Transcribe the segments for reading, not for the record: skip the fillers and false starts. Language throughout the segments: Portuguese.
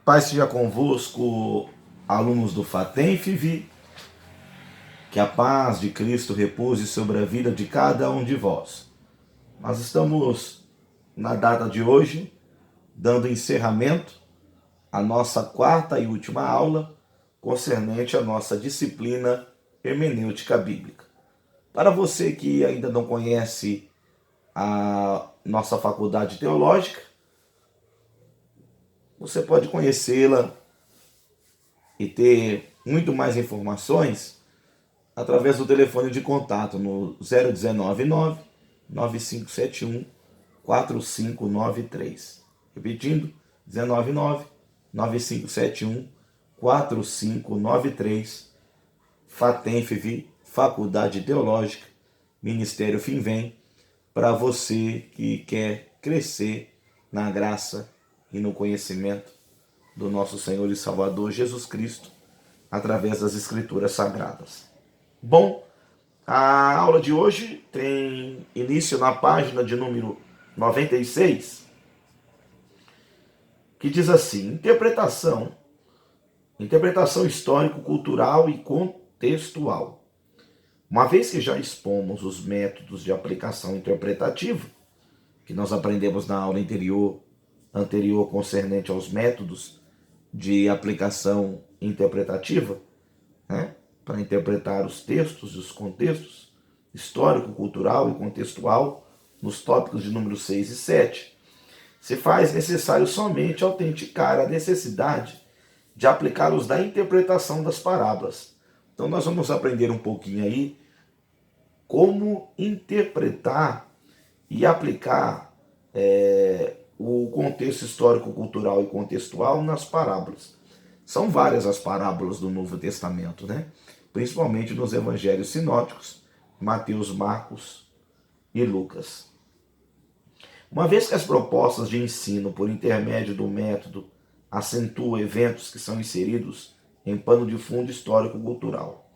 Paz seja convosco, alunos do FATENFIV, que a paz de Cristo repouse sobre a vida de cada um de vós. Nós estamos, na data de hoje, dando encerramento à nossa quarta e última aula concernente à nossa disciplina hermenêutica bíblica. Para você que ainda não conhece a nossa faculdade teológica, você pode conhecê-la e ter muito mais informações através do telefone de contato no 0199 9571 4593. Repetindo, 199 9571 4593. FATENFIV, Faculdade Teológica, Ministério FINVEM, para você que quer crescer na graça e no conhecimento do nosso Senhor e Salvador Jesus Cristo, através das Escrituras Sagradas. Bom, a aula de hoje tem início na página de número 96, que diz assim: interpretação histórico-cultural e contextual. Uma vez que já expomos os métodos de aplicação interpretativa, que nós aprendemos na aula anterior concernente aos métodos de aplicação interpretativa, né, para interpretar os textos e os contextos histórico, cultural e contextual, nos tópicos de número 6 e 7, se faz necessário somente autenticar a necessidade de aplicá-los da interpretação das parábolas. Então nós vamos aprender um pouquinho aí como interpretar e aplicar o contexto histórico, cultural e contextual nas parábolas. São várias as parábolas do Novo Testamento, né? Principalmente nos evangelhos sinóticos, Mateus, Marcos e Lucas. Uma vez que as propostas de ensino por intermédio do método acentuam eventos que são inseridos em pano de fundo histórico-cultural.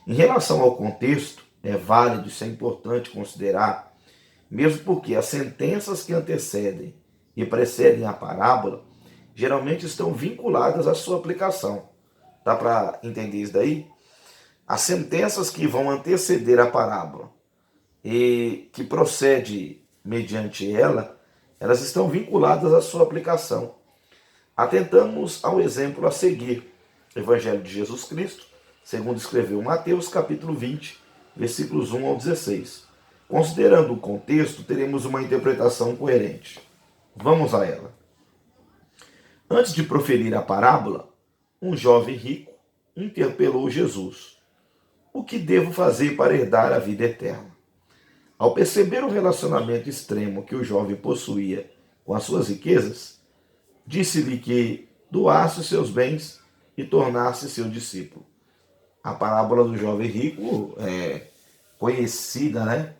Em relação ao contexto, é válido, isso é importante considerar, mesmo porque as sentenças que antecedem e precedem a parábola geralmente estão vinculadas à sua aplicação. Dá para entender isso daí? As sentenças que vão anteceder a parábola e que procede mediante ela, elas estão vinculadas à sua aplicação. Atentamos ao exemplo a seguir. Evangelho de Jesus Cristo, segundo escreveu Mateus, capítulo 20, versículos 1 ao 16. Considerando o contexto, teremos uma interpretação coerente. Vamos a ela. Antes de proferir a parábola, um jovem rico interpelou Jesus: o que devo fazer para herdar a vida eterna? Ao perceber o relacionamento extremo que o jovem possuía com as suas riquezas, disse-lhe que doasse os seus bens e tornasse seu discípulo. A parábola do jovem rico é conhecida, né,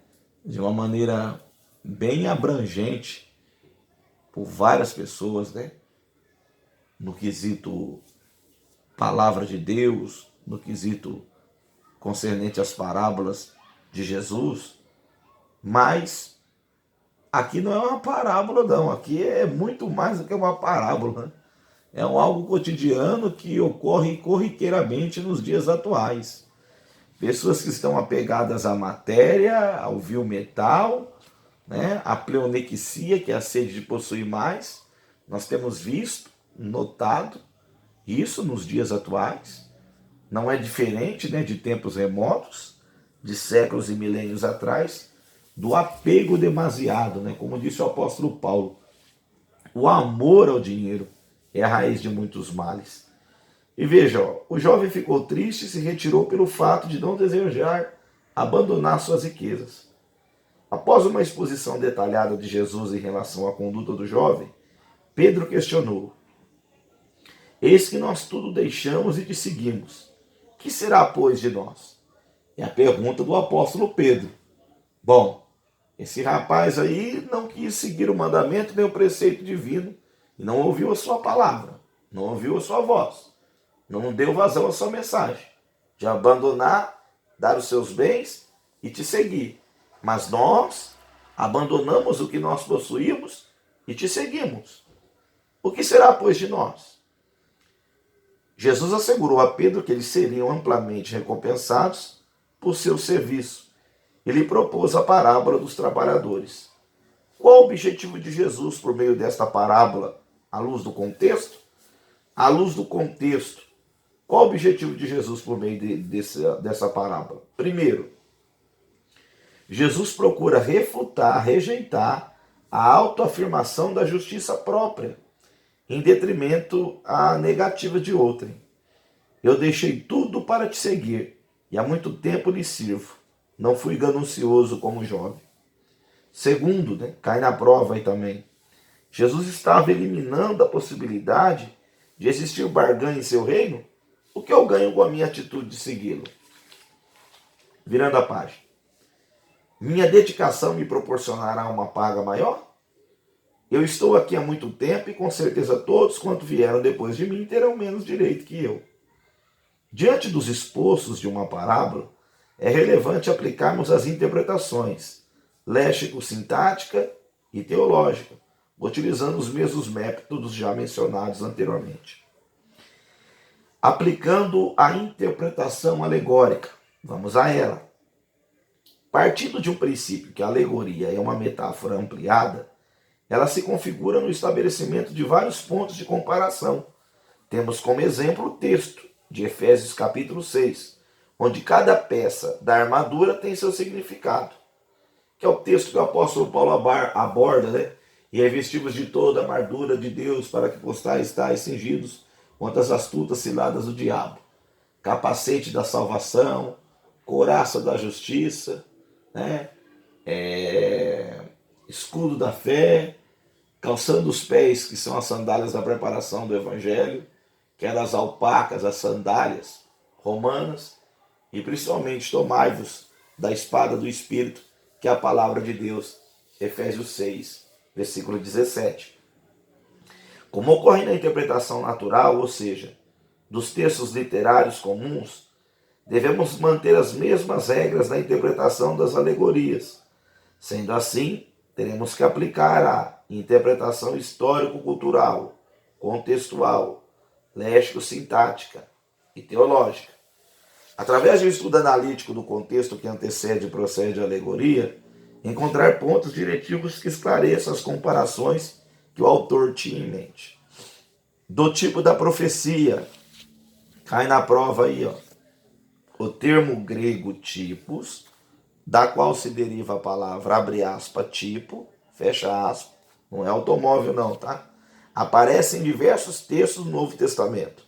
de uma maneira bem abrangente por várias pessoas, né, no quesito palavra de Deus, no quesito concernente às parábolas de Jesus. Mas aqui não é uma parábola, não. Aqui é muito mais do que uma parábola, né? É algo cotidiano que ocorre corriqueiramente nos dias atuais. Pessoas que estão apegadas à matéria, ao vil metal, né? À pleonexia, que é a sede de possuir mais. Nós temos visto, notado isso nos dias atuais. Não é diferente, né, de tempos remotos, de séculos e milênios atrás, do apego demasiado, né? Como disse o apóstolo Paulo, o amor ao dinheiro é a raiz de muitos males. E veja, o jovem ficou triste e se retirou pelo fato de não desejar abandonar suas riquezas. Após uma exposição detalhada de Jesus em relação à conduta do jovem, Pedro questionou: eis que nós tudo deixamos e te seguimos. Que será, pois, de nós? É a pergunta do apóstolo Pedro. Bom, esse rapaz aí não quis seguir o mandamento nem o preceito divino e não ouviu a sua palavra, não ouviu a sua voz, não deu vazão à sua mensagem de abandonar, dar os seus bens e te seguir. Mas nós abandonamos o que nós possuímos e te seguimos. O que será, pois, de nós? Jesus assegurou a Pedro que eles seriam amplamente recompensados por seu serviço. Ele propôs a parábola dos trabalhadores. Qual o objetivo de Jesus por meio desta parábola, à luz do contexto? À luz do contexto, qual o objetivo de Jesus por meio dessa parábola? Primeiro, Jesus procura refutar, rejeitar a autoafirmação da justiça própria, em detrimento à negativa de outrem. Eu deixei tudo para te seguir, e há muito tempo lhe sirvo. Não fui ganancioso como jovem. Segundo, cai na prova aí também. Jesus estava eliminando a possibilidade de existir barganha em seu reino. O que eu ganho com a minha atitude de segui-lo? Virando a página. Minha dedicação me proporcionará uma paga maior? Eu estou aqui há muito tempo e com certeza todos quanto vieram depois de mim terão menos direito que eu. Diante dos expostos de uma parábola, é relevante aplicarmos as interpretações léxico-sintática e teológica, utilizando os mesmos métodos já mencionados anteriormente. Aplicando a interpretação alegórica, vamos a ela. Partindo de um princípio que a alegoria é uma metáfora ampliada, ela se configura no estabelecimento de vários pontos de comparação. Temos como exemplo o texto de Efésios capítulo 6, onde cada peça da armadura tem seu significado, que é o texto que o apóstolo Paulo aborda, E revestivos de toda a armadura de Deus para que possais estar cingidos contra as astutas ciladas do diabo. Capacete da salvação, couraça da justiça, escudo da fé, calçando os pés, que são as sandálias da preparação do evangelho, que eram as alpacas, as sandálias romanas, e principalmente tomai-vos da espada do Espírito, que é a palavra de Deus, Efésios 6, versículo 17. Como ocorre na interpretação natural, ou seja, dos textos literários comuns, devemos manter as mesmas regras na interpretação das alegorias. Sendo assim, teremos que aplicar a interpretação histórico-cultural, contextual, léxico-sintática e teológica. Através de um estudo analítico do contexto que antecede e procede a alegoria, encontrar pontos diretivos que esclareçam as comparações que o autor tinha em mente. Do tipo da profecia, cai na prova aí, o termo grego tipos, da qual se deriva a palavra, abre aspas, tipo, fecha aspas, não é automóvel não, tá? Aparece em diversos textos do Novo Testamento.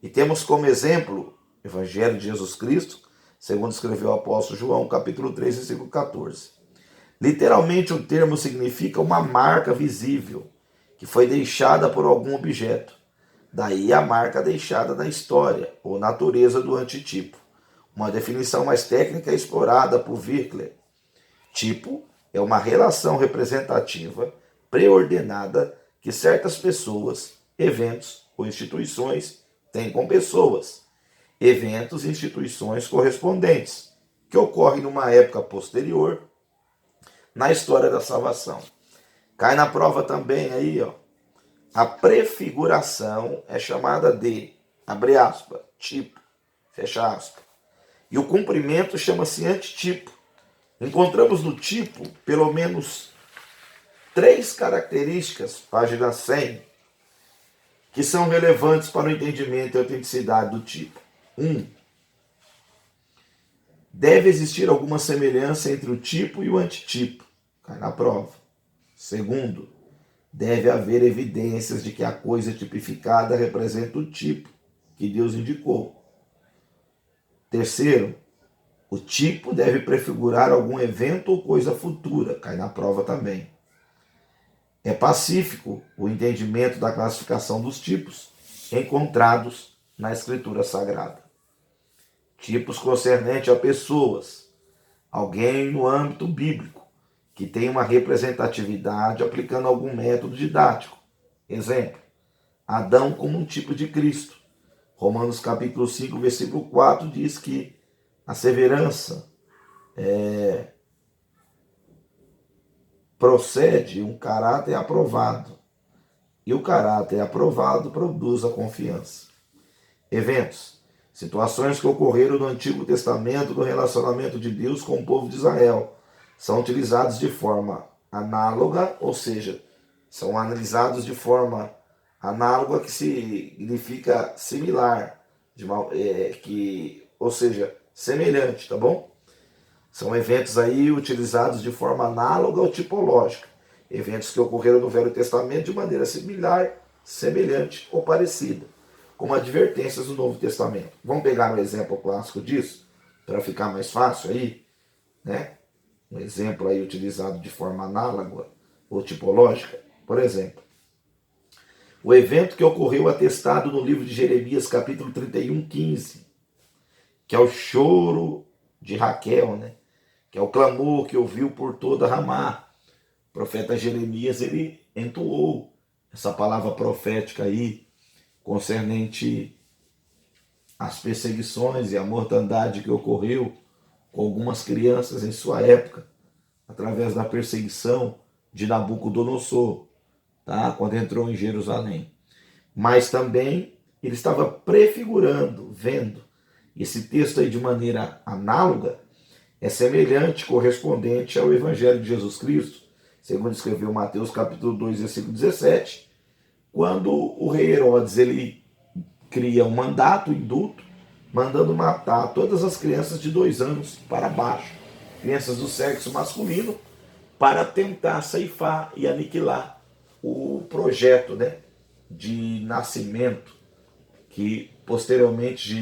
E temos como exemplo o Evangelho de Jesus Cristo, segundo escreveu o apóstolo João, capítulo 3, versículo 14. Literalmente o termo significa uma marca visível, que foi deixada por algum objeto. Daí a marca deixada na história, ou natureza do antitipo. Uma definição mais técnica é explorada por Virkler. Tipo é uma relação representativa pré-ordenada que certas pessoas, eventos ou instituições têm com pessoas, eventos e instituições correspondentes, que ocorrem numa época posterior na história da salvação. Cai na prova também aí, a prefiguração é chamada de, abre aspas, tipo, fecha aspas. E o cumprimento chama-se antitipo. Encontramos no tipo pelo menos 3 características, página 100, que são relevantes para o entendimento e autenticidade do tipo. 1. Deve existir alguma semelhança entre o tipo e o antitipo. Cai na prova. 2. Deve haver evidências de que a coisa tipificada representa o tipo que Deus indicou. 3. O tipo deve prefigurar algum evento ou coisa futura. Cai na prova também. É pacífico o entendimento da classificação dos tipos encontrados na Escritura Sagrada. Tipos concernentes a pessoas. Alguém no âmbito bíblico que tem uma representatividade aplicando algum método didático. Exemplo, Adão como um tipo de Cristo. Romanos capítulo 5, versículo 4 diz que a severança procede um caráter aprovado. E o caráter aprovado produz a confiança. Eventos. Situações que ocorreram no Antigo Testamento no relacionamento de Deus com o povo de Israel. São utilizados de forma análoga, ou seja, são analisados de forma análoga, que significa similar, ou seja, semelhante, tá bom? São eventos aí utilizados de forma análoga ou tipológica. Eventos que ocorreram no Velho Testamento de maneira similar, semelhante ou parecida, como advertências do Novo Testamento. Vamos pegar um exemplo clássico disso, para ficar mais fácil aí, né? Um exemplo aí utilizado de forma análoga ou tipológica. Por exemplo, o evento que ocorreu atestado no livro de Jeremias, capítulo 31, 15, que é o choro de Raquel, né? Que é o clamor que ouviu por toda Ramá. O profeta Jeremias, ele entoou essa palavra profética aí, concernente às perseguições e à mortandade que ocorreu com algumas crianças em sua época, através da perseguição de Nabucodonosor, tá? Quando entrou em Jerusalém. Mas também ele estava prefigurando, vendo. Esse texto aí, de maneira análoga, é semelhante, correspondente ao Evangelho de Jesus Cristo, segundo escreveu Mateus capítulo 2, versículo 17, quando o rei Herodes ele cria um mandato, um indulto, mandando matar todas as crianças de 2 anos para baixo, crianças do sexo masculino, para tentar ceifar e aniquilar o projeto, né, de nascimento que posteriormente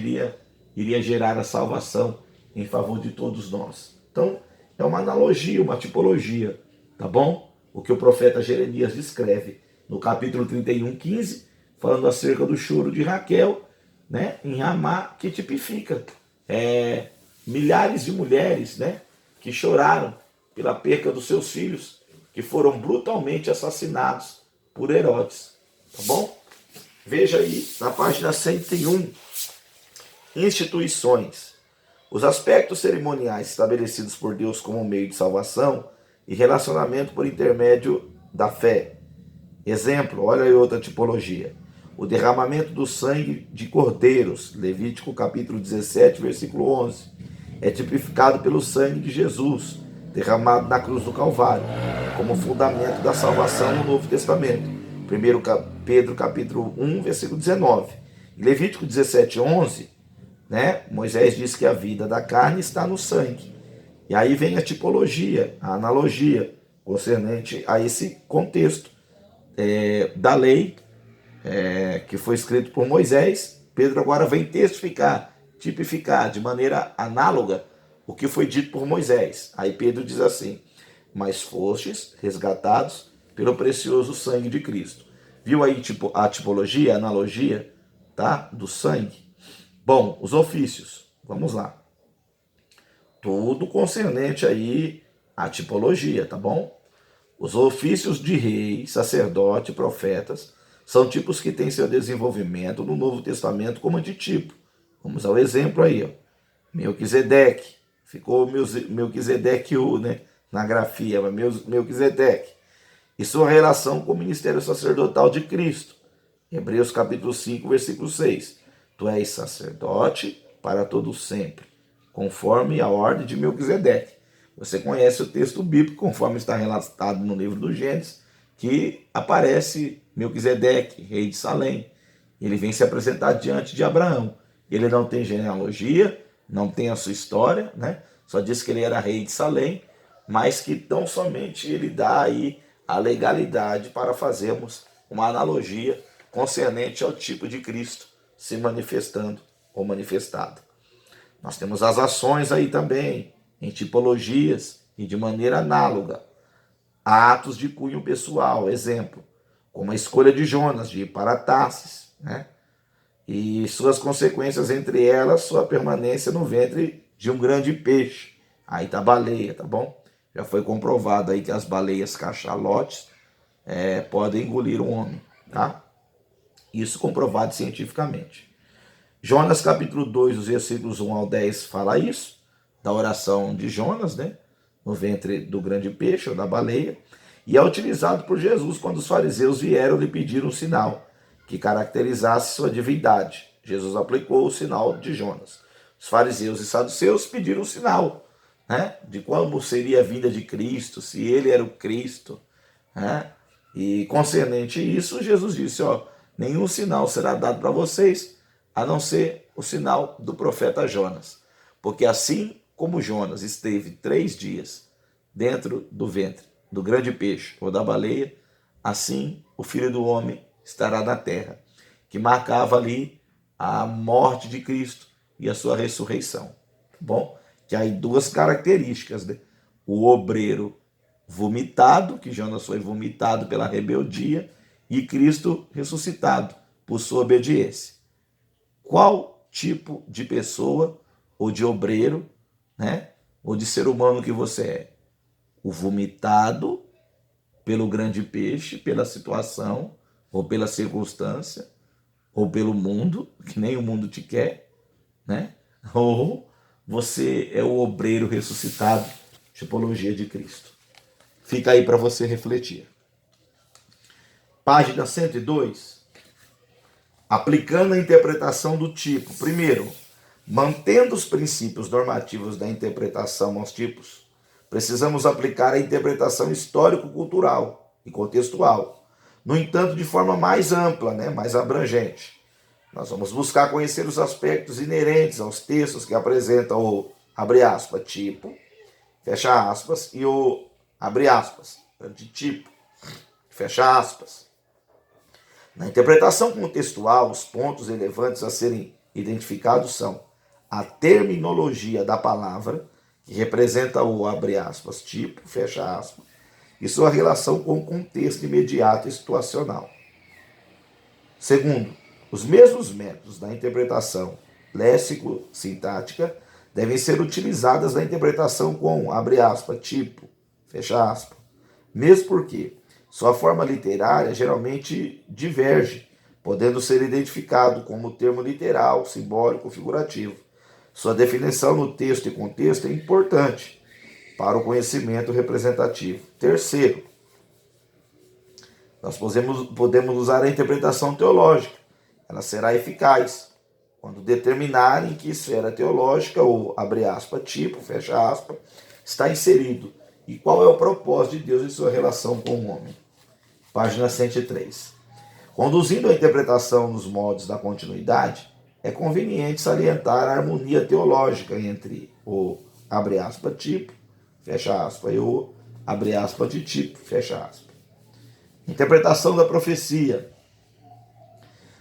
iria gerar a salvação em favor de todos nós. Então, é uma analogia, uma tipologia, tá bom? O que o profeta Jeremias descreve no capítulo 31, 15, falando acerca do choro de Raquel, né, em Ramá, que tipifica milhares de mulheres, né, que choraram pela perca dos seus filhos, que foram brutalmente assassinados por Herodes, tá bom? Veja aí na página 101, instituições. Os aspectos cerimoniais estabelecidos por Deus como meio de salvação e relacionamento por intermédio da fé. Exemplo, olha aí outra tipologia. O derramamento do sangue de cordeiros, Levítico capítulo 17, versículo 11, é tipificado pelo sangue de Jesus, derramado na cruz do Calvário, como fundamento da salvação no Novo Testamento. 1 Pedro capítulo 1, versículo 19. Em Levítico 17, 11, né, Moisés diz que a vida da carne está no sangue. E aí vem a tipologia, a analogia, concernente a esse contexto da lei que foi escrito por Moisés. Pedro agora vem testificar, tipificar de maneira análoga o que foi dito por Moisés. Aí Pedro diz assim: mas fostes resgatados pelo precioso sangue de Cristo. Viu aí a tipologia, a analogia, tá? Do sangue. Bom, os ofícios, vamos lá. Tudo concernente aí à tipologia, tá bom? Os ofícios de rei, sacerdote, profetas, são tipos que têm seu desenvolvimento no Novo Testamento como antitipo. Vamos ao exemplo aí, ó. Melquisedeque, ficou Melquisedeque, né, na grafia, mas Melquisedeque. E sua relação com o ministério sacerdotal de Cristo. Hebreus capítulo 5, versículo 6. Tu és sacerdote para todo sempre, conforme a ordem de Melquisedeque. Você conhece o texto bíblico, conforme está relatado no livro do Gênesis, que aparece Melquisedeque, rei de Salém. Ele vem se apresentar diante de Abraão. Ele não tem genealogia, não tem a sua história, né? Só diz que ele era rei de Salém, mas que tão somente ele dá aí a legalidade para fazermos uma analogia concernente ao tipo de Cristo se manifestando ou manifestado. Nós temos as ações aí também, em tipologias e de maneira análoga. Atos de cunho pessoal, exemplo, como a escolha de Jonas de ir para Tarsis, né? E suas consequências, entre elas, sua permanência no ventre de um grande peixe. Aí tá a baleia, tá bom? Já foi comprovado aí que as baleias cachalotes podem engolir um homem, tá? Isso comprovado cientificamente. Jonas capítulo 2, os versículos 1 ao 10 fala isso, da oração de Jonas, né? No ventre do grande peixe ou da baleia. E é utilizado por Jesus quando os fariseus vieram lhe pedir um sinal que caracterizasse sua divindade. Jesus aplicou o sinal de Jonas. Os fariseus e saduceus pediram um sinal, né, de como seria a vinda de Cristo, se ele era o Cristo, né? E concernente a isso, Jesus disse, ó, nenhum sinal será dado para vocês, a não ser o sinal do profeta Jonas. Porque assim como Jonas esteve 3 dias dentro do ventre do grande peixe ou da baleia, assim o Filho do Homem estará na terra, que marcava ali a morte de Cristo e a sua ressurreição. Bom, que aí duas características, né? O obreiro vomitado, que Jonas foi vomitado pela rebeldia, e Cristo ressuscitado por sua obediência. Qual tipo de pessoa ou de obreiro, né, ou de ser humano que você é? O vomitado pelo grande peixe, pela situação, ou pela circunstância, ou pelo mundo, que nem o mundo te quer, né? Ou você é o obreiro ressuscitado, tipologia de Cristo. Fica aí para você refletir. Página 102. Aplicando a interpretação do tipo. Primeiro, mantendo os princípios normativos da interpretação aos tipos, precisamos aplicar a interpretação histórico-cultural e contextual. No entanto, de forma mais ampla, né, mais abrangente. Nós vamos buscar conhecer os aspectos inerentes aos textos que apresentam o, abre aspas, tipo, fecha aspas, e o, abre aspas, de tipo, fecha aspas. Na interpretação contextual, os pontos relevantes a serem identificados são a terminologia da palavra, que representa o, abre aspas, tipo, fecha aspas, e sua relação com o contexto imediato e situacional. Segundo, os mesmos métodos da interpretação léxico-sintática devem ser utilizados na interpretação com, abre aspas, tipo, fecha aspas, mesmo porque sua forma literária geralmente diverge, podendo ser identificado como termo literal, simbólico ou figurativo. Sua definição no texto e contexto é importante para o conhecimento representativo. Terceiro, nós podemos usar a interpretação teológica. Ela será eficaz quando determinar em que esfera teológica o, abre aspas, tipo, fecha aspas, está inserido e qual é o propósito de Deus em sua relação com o homem. Página 103. Conduzindo a interpretação nos moldes da continuidade, é conveniente salientar a harmonia teológica entre o, abre aspas, tipo, fecha aspas, e o, abre aspas, de tipo, fecha aspas. Interpretação da profecia.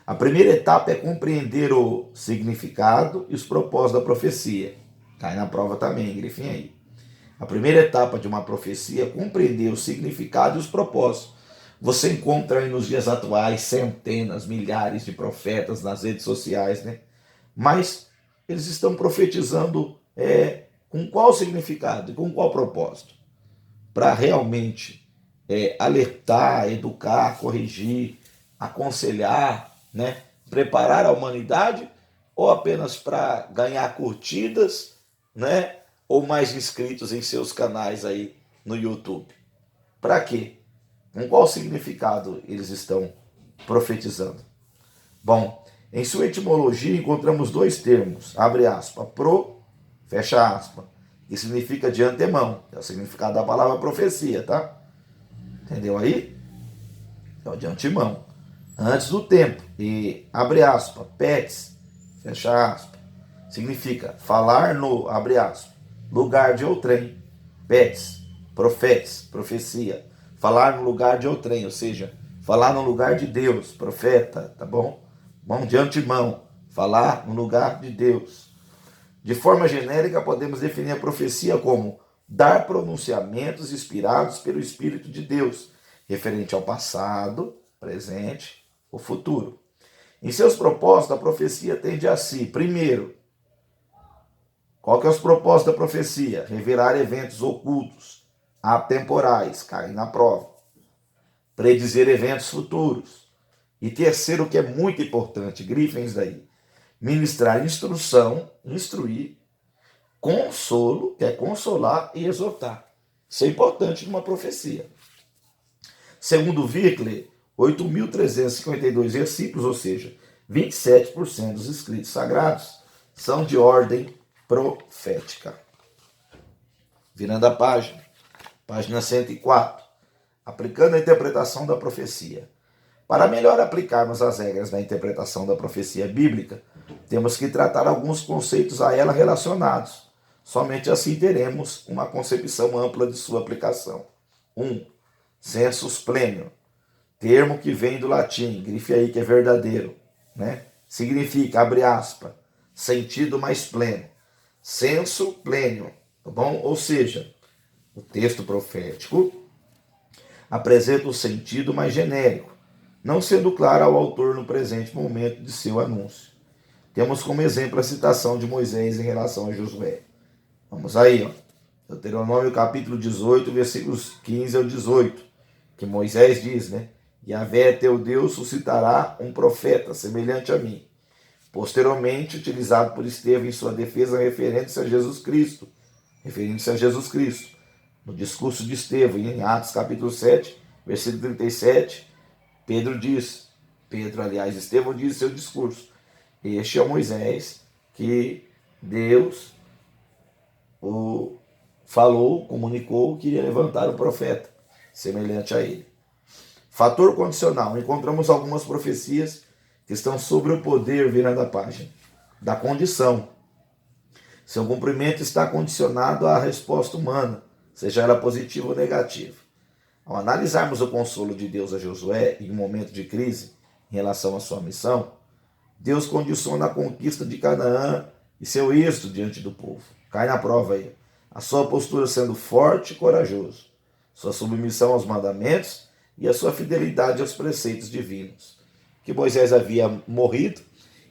A primeira etapa é compreender o significado e os propósitos da profecia. Cai na prova também, grifem aí. A primeira etapa de uma profecia é compreender o significado e os propósitos. Você encontra aí nos dias atuais centenas, milhares de profetas nas redes sociais, né? Mas eles estão profetizando com qual significado e com qual propósito? Para realmente alertar, educar, corrigir, aconselhar, né? Preparar a humanidade ou apenas para ganhar curtidas, né? Ou mais inscritos em seus canais aí no YouTube? Para quê? Com qual significado eles estão profetizando? Bom, em sua etimologia encontramos dois termos, abre aspas, pro, fecha aspas, que significa de antemão, é o significado da palavra profecia, tá? Entendeu aí? É o de antemão, antes do tempo, e abre aspas, pets, fecha aspas, significa falar no, abre aspas, lugar de outrem, pets, profetes, profecia, falar no lugar de outrem, ou seja, falar no lugar de Deus, profeta, tá bom? Bom, de antemão, falar no lugar de Deus. De forma genérica, podemos definir a profecia como dar pronunciamentos inspirados pelo Espírito de Deus, referente ao passado, presente ou futuro. Em seus propósitos, a profecia tende a si, primeiro, qual que é os propósitos da profecia? Revelar eventos ocultos, atemporais, caem na prova. Predizer eventos futuros. E terceiro, que é muito importante, grifem isso daí, ministrar instrução, instruir, consolo, que é consolar e exortar. Isso é importante numa profecia. Segundo Virkler, 8.352 versículos, ou seja, 27% dos escritos sagrados são de ordem profética. Virando a página 104. Aplicando a interpretação da profecia. Para melhor aplicarmos as regras da interpretação da profecia bíblica, temos que tratar alguns conceitos a ela relacionados. Somente assim teremos uma concepção ampla de sua aplicação. 1. Sensus plenior. Termo que vem do latim, grife aí que é verdadeiro, né? Significa, abre aspas, sentido mais pleno. Sensu plenior, tá bom? Ou seja, o texto profético apresenta o sentido mais genérico, não sendo claro ao autor no presente momento de seu anúncio. Temos como exemplo a citação de Moisés em relação a Josué. Vamos aí, ó. Deuteronômio capítulo 18, versículos 15 ao 18, que Moisés diz, né? Yahvé teu Deus suscitará um profeta semelhante a mim. Posteriormente, utilizado por Estevão em sua defesa referindo-se a Jesus Cristo. No discurso de Estevão, em Atos capítulo 7, versículo 37, Estevão diz seu discurso. Este é o Moisés que Deus o falou, comunicou que iria levantar um profeta semelhante a ele. Fator condicional. Encontramos algumas profecias que estão sobre o poder, virando a página, da condição. Seu cumprimento está condicionado à resposta humana, seja ela positiva ou negativa. Ao analisarmos o consolo de Deus a Josué em um momento de crise em relação à sua missão, Deus condiciona a conquista de Canaã e seu êxito diante do povo. Cai na prova aí. A sua postura sendo forte e corajoso, sua submissão aos mandamentos e a sua fidelidade aos preceitos divinos. Que Moisés havia morrido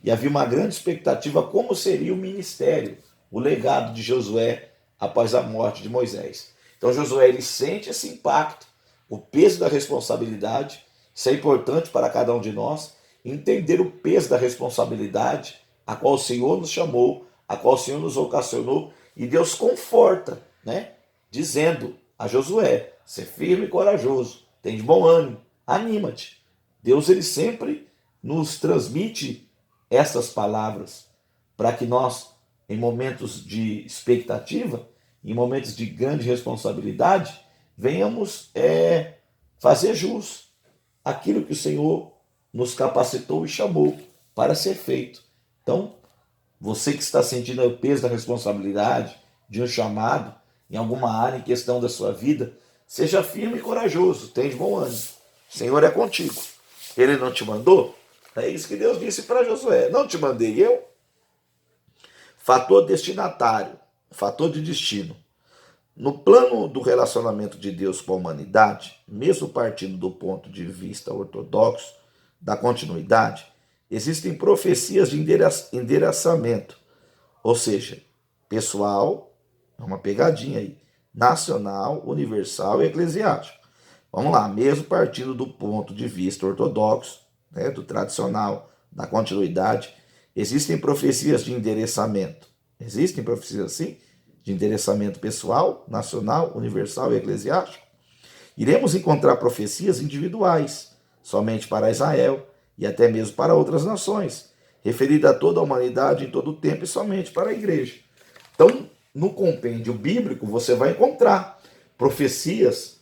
e havia uma grande expectativa como seria o ministério, o legado de Josué após a morte de Moisés. Então Josué ele sente esse impacto, o peso da responsabilidade. Isso é importante para cada um de nós, entender o peso da responsabilidade a qual o Senhor nos chamou, a qual o Senhor nos ocasionou, e Deus conforta, né? Dizendo a Josué, ser firme e corajoso, tem de bom ânimo, anima-te. Deus ele sempre nos transmite essas palavras para que nós, em momentos de expectativa, em momentos de grande responsabilidade, venhamos fazer jus àquilo que o Senhor nos capacitou e chamou para ser feito. Então, você que está sentindo o peso da responsabilidade, de um chamado, em alguma área, em questão da sua vida, seja firme e corajoso, tenha de bom ânimo. O Senhor é contigo. Ele não te mandou? É isso que Deus disse para Josué. Não te mandei eu? Fator destinatário, fator de destino. No plano do relacionamento de Deus com a humanidade, mesmo partindo do ponto de vista ortodoxo da continuidade, existem profecias de endereçamento, ou seja, pessoal, é uma pegadinha aí, nacional, universal e eclesiástico. Vamos lá, mesmo partindo do ponto de vista ortodoxo, né, do tradicional, da continuidade, existem profecias de endereçamento. Existem profecias assim? De endereçamento pessoal, nacional, universal e eclesiástico? Iremos encontrar profecias individuais, somente para Israel e até mesmo para outras nações, referida a toda a humanidade em todo o tempo e somente para a igreja. Então, no compêndio bíblico, você vai encontrar profecias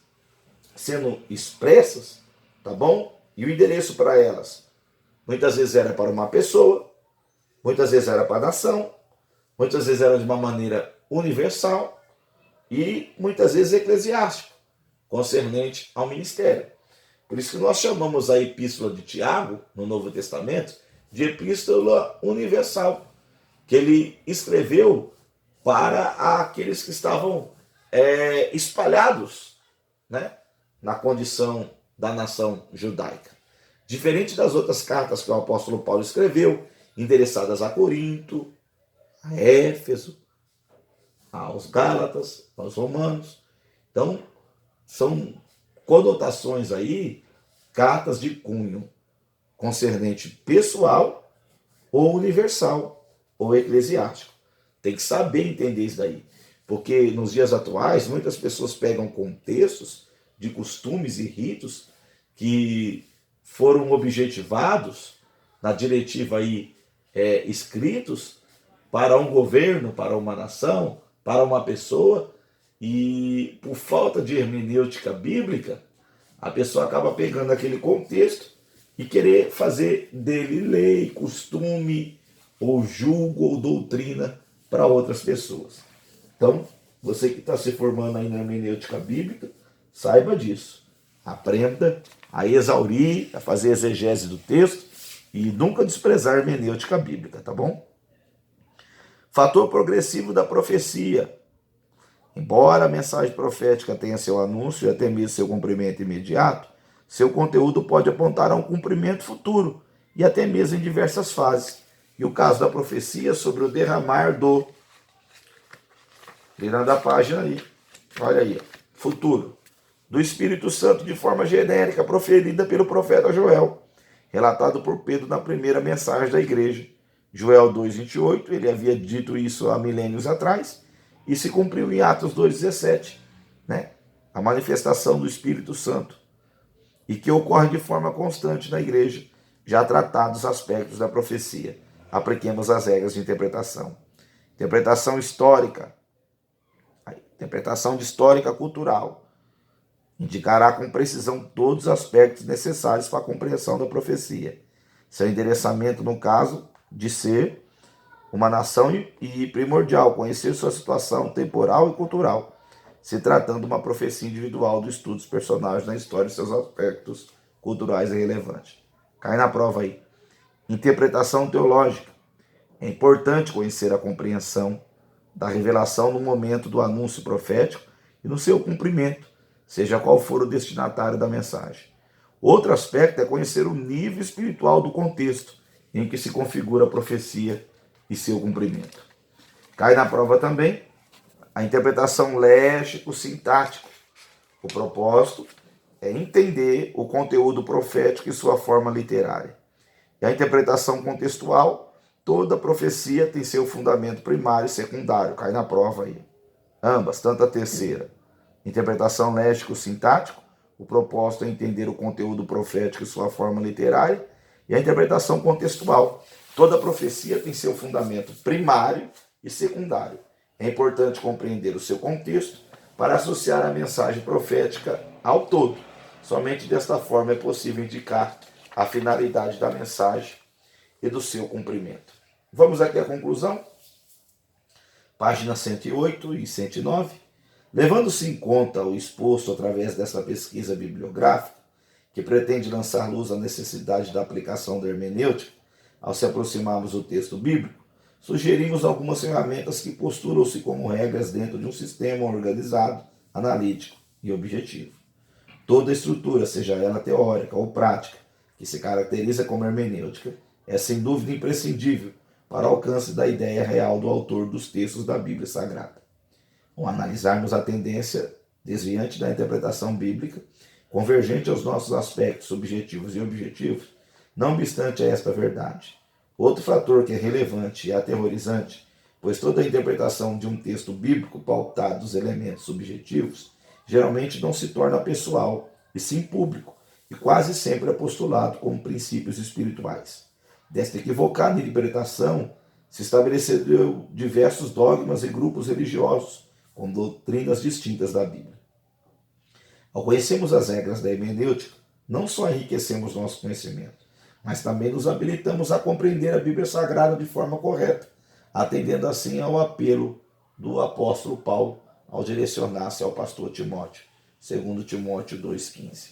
sendo expressas, tá bom? E o endereço para elas, muitas vezes era para uma pessoa, muitas vezes era para a nação, muitas vezes era de uma maneira universal e muitas vezes eclesiástico, concernente ao ministério. Por isso que nós chamamos a epístola de Tiago, no Novo Testamento, de epístola universal, que ele escreveu para aqueles que estavam espalhados, né, na condição da nação judaica. Diferente das outras cartas que o apóstolo Paulo escreveu, endereçadas a Corinto, a Éfeso, aos Gálatas, aos Romanos. Então, são conotações aí, cartas de cunho concernente pessoal ou universal ou eclesiástico. Tem que saber entender isso daí. Porque nos dias atuais, muitas pessoas pegam contextos de costumes e ritos que foram objetivados na diretiva aí escritos para um governo, para uma nação, para uma pessoa, e por falta de hermenêutica bíblica, a pessoa acaba pegando aquele contexto e querer fazer dele lei, costume, ou julgo, ou doutrina para outras pessoas. Então, você que está se formando aí na hermenêutica bíblica, saiba disso. Aprenda a exaurir, a fazer exegese do texto e nunca desprezar a hermenêutica bíblica, tá bom? Fator progressivo da profecia. Embora a mensagem profética tenha seu anúncio e até mesmo seu cumprimento imediato, seu conteúdo pode apontar a um cumprimento futuro e até mesmo em diversas fases. E o caso da profecia sobre o derramar do... Virando a página aí, olha aí, futuro, do Espírito Santo de forma genérica, proferida pelo profeta Joel, relatado por Pedro na primeira mensagem da igreja. Joel 2,28, ele havia dito isso há milênios atrás, e se cumpriu em Atos 2,17, né? A manifestação do Espírito Santo, e que ocorre de forma constante na igreja, já tratados os aspectos da profecia. Apliquemos as regras de interpretação. Interpretação histórica. Interpretação de histórica cultural. Indicará com precisão todos os aspectos necessários para a compreensão da profecia. Seu endereçamento, no caso de ser uma nação, e primordial conhecer sua situação temporal e cultural, se tratando de uma profecia individual do estudo dos personagens na história e seus aspectos culturais e relevantes. Cai na prova aí. Interpretação teológica. É importante conhecer a compreensão da revelação no momento do anúncio profético e no seu cumprimento, seja qual for o destinatário da mensagem. Outro aspecto é conhecer o nível espiritual do contexto em que se configura a profecia e seu cumprimento. Cai na prova também a interpretação léxico-sintático. O propósito é entender o conteúdo profético e sua forma literária. E a interpretação contextual, toda profecia tem seu fundamento primário e secundário. Cai na prova aí. Ambas, tanto a terceira. Interpretação léxico-sintático, o propósito é entender o conteúdo profético e sua forma literária. E a interpretação contextual, toda profecia tem seu fundamento primário e secundário. É importante compreender o seu contexto para associar a mensagem profética ao todo. Somente desta forma é possível indicar a finalidade da mensagem e do seu cumprimento. Vamos aqui à conclusão. Páginas 108 e 109. Levando-se em conta o exposto através dessa pesquisa bibliográfica, que pretende lançar luz à necessidade da aplicação da hermenêutica, ao se aproximarmos do texto bíblico, sugerimos algumas ferramentas que postulam-se como regras dentro de um sistema organizado, analítico e objetivo. Toda estrutura, seja ela teórica ou prática, que se caracteriza como hermenêutica, é sem dúvida imprescindível para o alcance da ideia real do autor dos textos da Bíblia Sagrada. Ao analisarmos a tendência desviante da interpretação bíblica, convergente aos nossos aspectos subjetivos e objetivos, não obstante a esta verdade. Outro fator que é relevante e aterrorizante, pois toda a interpretação de um texto bíblico pautado dos elementos subjetivos geralmente não se torna pessoal, e sim público, e quase sempre é postulado como princípios espirituais. Desta equivocada interpretação se estabeleceram diversos dogmas e grupos religiosos com doutrinas distintas da Bíblia. Ao conhecermos as regras da hermenêutica, não só enriquecemos nosso conhecimento, mas também nos habilitamos a compreender a Bíblia Sagrada de forma correta, atendendo assim ao apelo do apóstolo Paulo ao direcionar-se ao pastor Timóteo, segundo Timóteo 2,15.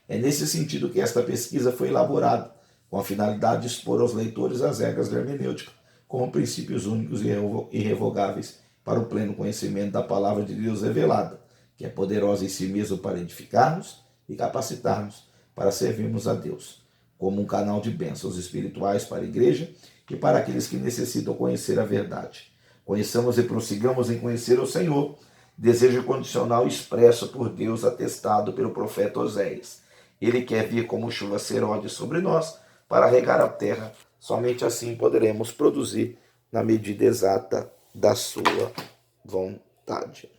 É nesse sentido que esta pesquisa foi elaborada, com a finalidade de expor aos leitores as regras da hermenêutica, como princípios únicos e irrevogáveis para o pleno conhecimento da palavra de Deus revelada, que é poderosa em si mesmo para edificar-nos e capacitar-nos para servirmos a Deus, como um canal de bênçãos espirituais para a igreja e para aqueles que necessitam conhecer a verdade. Conheçamos e prossigamos em conhecer o Senhor, desejo condicional expresso por Deus, atestado pelo profeta Oséias. Ele quer vir como chuva serode sobre nós para regar a terra. Somente assim poderemos produzir na medida exata da sua vontade.